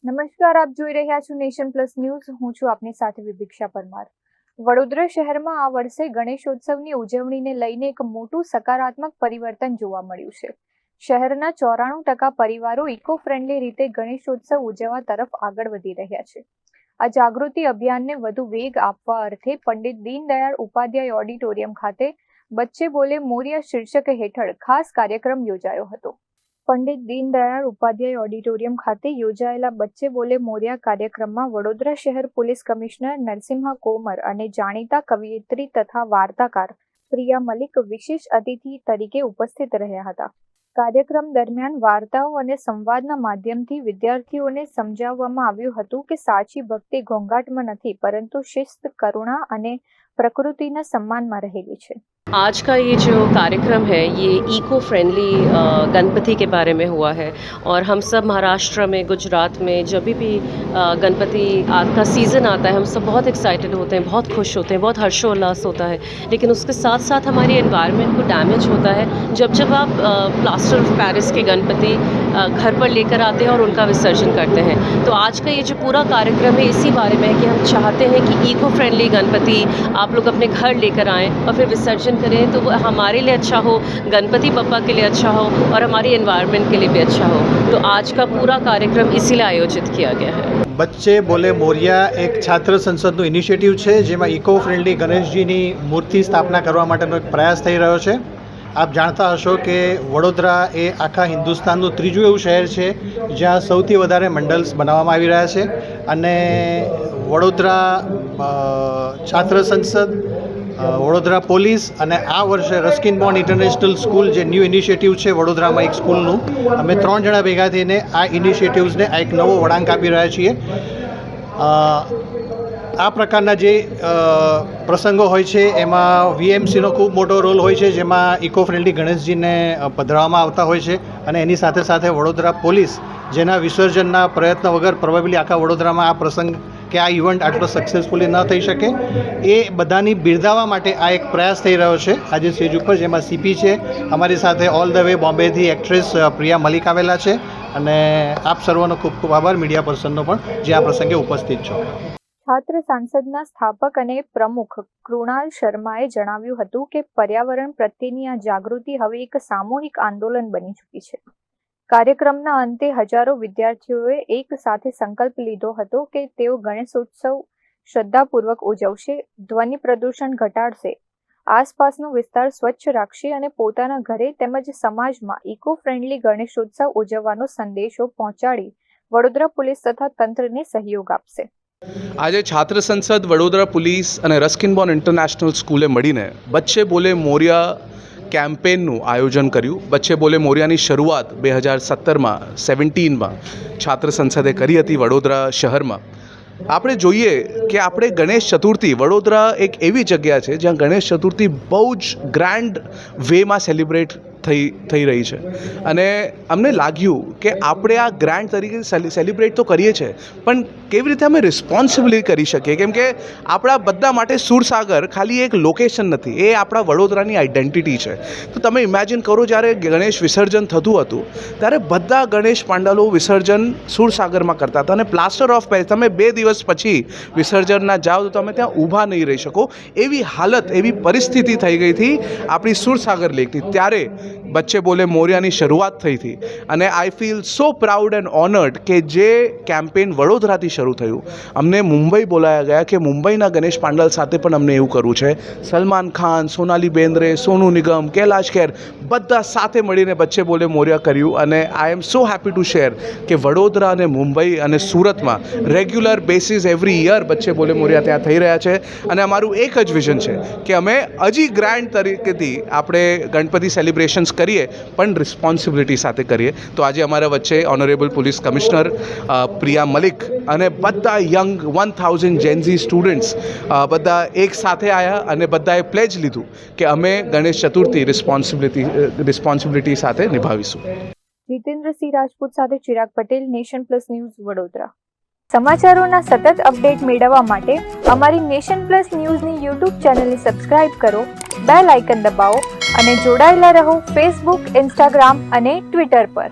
નમસ્કાર, આપ જોઈ રહ્યા છો નેશન પ્લસ ન્યૂઝ. હું છું આપની સાથે વિભિક્ષા પરમાર. વડોદરા શહેરમાં આ વર્ષે ગણેશોત્સવની ઉજવણીને લઈને એક મોટું સકારાત્મક પરિવર્તન જોવા મળ્યું છે. શહેરના 94% પરિવારો ઇકો ફ્રેન્ડલી રીતે ગણેશોત્સવ ઉજવવા તરફ આગળ વધી રહ્યા છે. આ જાગૃતિ અભિયાનને વધુ વેગ આપવા અર્થે પંડિત દીનદયાળ ઉપાધ્યાય ઓડિટોરિયમ ખાતે બચ્ચે બોલે મોરિયા શીર્ષક હેઠળ ખાસ કાર્યક્રમ યોજાયો હતો. પંડિત દીનદયાળ ઉપાધ્યાય ઓડિટોરિયમ ખાતે યોજાયેલા બચ્ચે બોલે મોરિયા કાર્યક્રમમાં વડોદરા શહેર પોલીસ કમિશનર નરસિમ્હા કોમર અને જાણીતા કવિયત્રી તથા વાર્તાકાર પ્રિયા મલિક વિશેષ અતિથિ તરીકે ઉપસ્થિત રહ્યા હતા. કાર્યક્રમ દરમિયાન વાર્તાઓ અને સંવાદના માધ્યમથી વિદ્યાર્થીઓને સમજાવવામાં આવ્યું હતું કે સાચી ભક્તિ ઘોંઘાટમાં નથી, પરંતુ શિસ્ત, કરુણા અને प्रकृति सम्मान में रहेगी है। आज का ये जो कार्यक्रम है ये इको फ्रेंडली गणपति के बारे में हुआ है और हम सब महाराष्ट्र में, गुजरात में जब भी गणपति का सीज़न आता है हम सब बहुत एक्साइटेड होते हैं, बहुत खुश होते हैं, बहुत हर्षोल्लास होता है। लेकिन उसके साथ साथ हमारी एनवायरनमेंट को डैमेज होता है जब आप प्लास्टर ऑफ पेरिस के गणपति घर पर लेकर आते हैं और उनका विसर्जन करते हैं। तो आज का ये जो पूरा कार्यक्रम है इसी बारे में है कि हम चाहते हैं कि इको फ्रेंडली गणपति आप लोग अपने घर लेकर आएँ और फिर विसर्जन करें तो वो हमारे लिए अच्छा हो, गणपति बप्पा के लिए अच्छा हो और हमारी एनवायरनमेंट के लिए भी अच्छा हो। तो आज का पूरा कार्यक्रम इसीलिए आयोजित किया गया है। बच्चे बोले मोरिया एक छात्र संसदનું ઇનિશિયેટિવ છે જેમાં ઇકો ફ્રેન્ડલી ગણેશજીની મૂર્તિ સ્થાપના કરવા માટેનો એક પ્રયાસ થઈ રહ્યો છે. આપ જાણતા હશો કે વડોદરા એ આખા હિન્દુસ્તાનનું ત્રીજું એવું શહેર છે જ્યાં સૌથી વધારે મંડલ્સ બનાવવામાં આવી રહ્યા છે અને વડોદરા છાત્ર સંસદ, વડોદરા પોલીસ અને આ વર્ષે રસ્કિન બોન્ડ ઇન્ટરનેશનલ સ્કૂલ જે ન્યૂ ઇનિશિયેટિવ છે વડોદરામાં એક સ્કૂલનું, અમે 3 જણા ભેગા થઈને આ ઇનિશિયેટિવ્સને આ એક નવો વળાંક આપી રહ્યા છીએ. આ પ્રકારના જે પ્રસંગો હોય છે એમાં વીએમસીનો ખૂબ મોટો રોલ હોય છે, જેમાં ઇકો ફ્રેન્ડલી ગણેશજીને પધરાવવામાં આવતા હોય છે અને એની સાથે સાથે વડોદરા પોલીસ જેના વિસર્જનના પ્રયત્ન વગર પ્રોબેબલી આખા વડોદરામાં આ પ્રસંગ કે આ ઇવેન્ટ આટલો સક્સેસફુલી ન થઈ શકે એ બધાની બિરદાવવા માટે આ એક પ્રયાસ થઈ રહ્યો છે આજે સ્ટેજ ઉપર, જેમાં સીપી છે અમારી સાથે, ઓલ ધ વે બોમ્બેથી એક્ટ્રેસ પ્રિયા મલિક આવેલા છે અને આપ સર્વનો ખૂબ ખૂબ આભાર, મીડિયા પર્સનનો પણ જે આ પ્રસંગે ઉપસ્થિત છો. છાત્ર સાંસદના સ્થાપક અને પ્રમુખ કૃણાલ શર્માએ જણાવ્યું હતું કે પર્યાવરણ પ્રત્યેની આ જાગૃતિ હવે એક સામૂહિક આંદોલન બની ચૂકી છે. કાર્યક્રમના અંતે હજારો વિદ્યાર્થીઓએ એક સાથે સંકલ્પ લીધો હતો કે તેઓ ગણેશોત્સવ શ્રદ્ધાપૂર્વક ઉજવશે, ધ્વનિ પ્રદૂષણ ઘટાડશે, આસપાસનો વિસ્તાર સ્વચ્છ રાખશે અને પોતાના ઘરે તેમજ સમાજમાં ઇકો ફ્રેન્ડલી ગણેશોત્સવ ઉજવવાનો સંદેશો પહોંચાડી વડોદરા પોલીસ તથા તંત્રને સહયોગ આપશે. આજે છાત્ર સંસદ, વડોદરા પોલીસ અને રસ્કિન બોન્ડ ઇન્ટરનેશનલ સ્કૂલે મળીને બચ્ચે બોલે મોરિયા કેમ્પેનનું આયોજન કર્યું. બચ્ચે બોલે મોરિયાની શરૂઆત 2017માં છાત્ર સંસદે કરી હતી વડોદરા શહેરમાં. આપણે જોઈએ કે આપણે ગણેશ ચતુર્થી, વડોદરા એક એવી જગ્યા છે જ્યાં ગણેશ ચતુર્થી બહુ જ ગ્રાન્ડ વેમાં સેલિબ્રેટ થઈ રહી છે અને અમને લાગ્યું કે આપણે આ ગ્રાન્ડ તરીકે સેલિબ્રેટ તો કરીએ છીએ પણ કેવી રીતે અમે રિસ્પોન્સિબલી કરી શકીએ, કેમ કે આપણા બધા માટે સુરસાગર ખાલી એક લોકેશન નથી, એ આપણા વડોદરાની આઈડેન્ટિટી છે. તો તમે ઇમેજિન કરો જ્યારે ગણેશ વિસર્જન થતું હતું ત્યારે બધા ગણેશ પાંડાલો વિસર્જન સુરસાગરમાં કરતા હતા અને પ્લાસ્ટર ઓફ પેરિસ તમે 2 દિવસ પછી વિસર્જનના જાઓ તો તમે ત્યાં ઊભા નહીં રહી શકો, એવી હાલત, એવી પરિસ્થિતિ થઈ ગઈ હતી આપણી સુરસાગર લેકની. ત્યારે બચ્ચે બોલે મોરિયાની શરૂઆત થઈ હતી અને I feel so proud and honoured કે જે કેમ્પેન વડોદરાથી શરૂ થયું. અમને મુંબઈ બોલાયા ગયા કે મુંબઈના ગણેશ પાંડલ સાથે પણ અમને એવું કરવું છે. સલમાન ખાન, સોનાલી બેન્દ્રે, સોનુ નિગમ, કૈલાશ ખેર બધા સાથે મળીને બચ્ચે બોલે મોરિયા કર્યું અને આઈ એમ સો હેપી ટુ શેર કે વડોદરા અને મુંબઈ અને સુરતમાં રેગ્યુલર બેસિસ એવરી યર બચ્ચે બોલે મોરિયા ત્યાં થઈ રહ્યા છે અને અમારું એક જ વિઝન છે કે અમે હજી ગ્રાન્ડ તરીકેથી આપણે ગણપતિ સેલિબ્રેશન્સ કરીએ પણ રિસ્પોન્સિબિલિટી સાથે કરીએ. તો આજે અમારા વચ્ચે honourable police commissioner Priya Malik અને બધા યંગ 1000 જેનઝી સ્ટુડન્ટ્સ બધા એક સાથે આવ્યા અને બધાએ પ્લેજ લીધું કે અમે ગણેશ ચતુર્થી રિસ્પોન્સિબિલિટી સાથે નિભાવીશું. જીતેન્દ્રસિંહ રાજપૂત સાથે Chirag Patel, Nation Plus News, Vadodara. સમાચારોના સતત અપડેટ મેળવવા માટે અમારી નેશન પ્લસ ન્યૂઝની યુટ્યુબ ચેનલને સબસ્ક્રાઇબ કરો, બેલ આઇકન દબાવો અને જોડાયેલા રહો ફેસબુક, ઇન્સ્ટાગ્રામ અને ટ્વિટર પર.